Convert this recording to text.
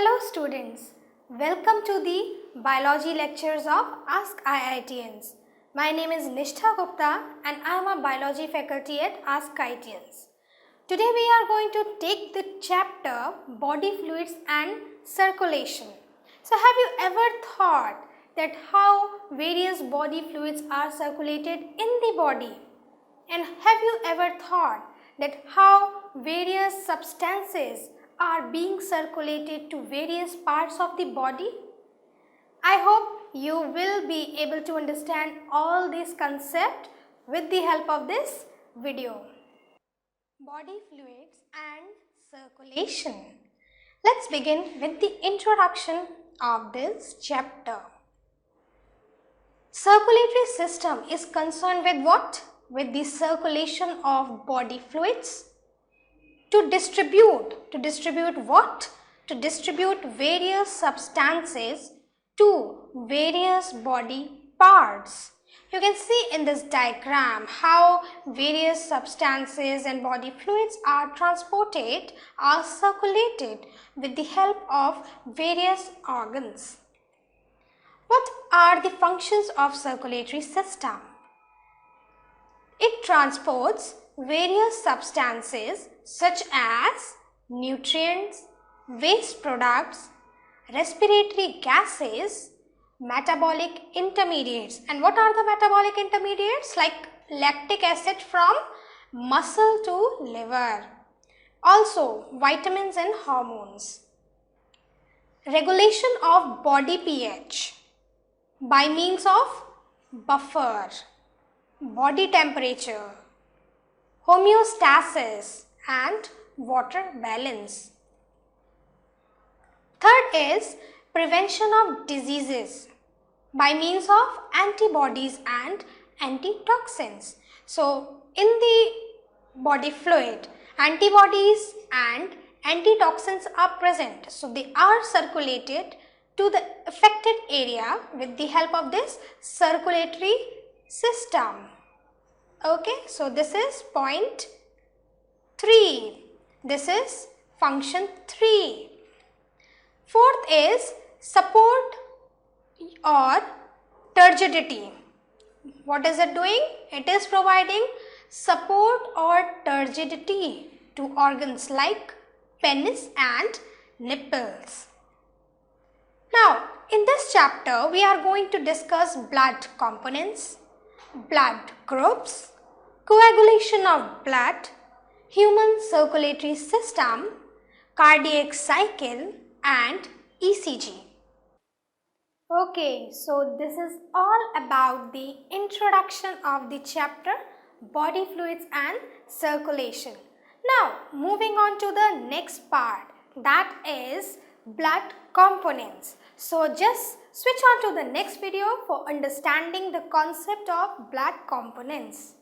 Hello students, welcome to the biology lectures of Ask IITians. My name is Nishtha Gupta and I am a biology faculty at Ask IITians. Today we are going to take the chapter body fluids and circulation. So have you ever thought that how various body fluids are circulated in the body? And have you ever thought that how various substances are being circulated to various parts of the body? I hope you will be able to understand all these concepts with the help of this video. Body fluids and circulation. Let's begin with the introduction of this chapter. Circulatory system is concerned with what? With the circulation of body fluids. To distribute what? To distribute various substances to various body parts. You can see in this diagram how various substances and body fluids are transported, are circulated with the help of various organs. What are the functions of circulatory system? It transports various substances such as nutrients, waste products, respiratory gases, metabolic intermediates. And what are the metabolic intermediates? Like lactic acid from muscle to liver. Also vitamins and hormones. Regulation of body pH by means of buffer, body temperature, homeostasis and water balance. Third is prevention of diseases by means of antibodies and antitoxins. So in the body fluid, antibodies and antitoxins are present. So they are circulated to the affected area with the help of this circulatory system. Okay, so this is point 3. This is function 3. Fourth is support or turgidity. What is it doing? It is providing support or turgidity to organs like penis and nipples. Now, in this chapter, we are going to discuss blood components, blood groups, coagulation of blood, human circulatory system, cardiac cycle and ECG. Okay, so this is all about the introduction of the chapter body fluids and circulation. Now, moving on to the next part, that is blood components. So just switch on to the next video for understanding the concept of blood components.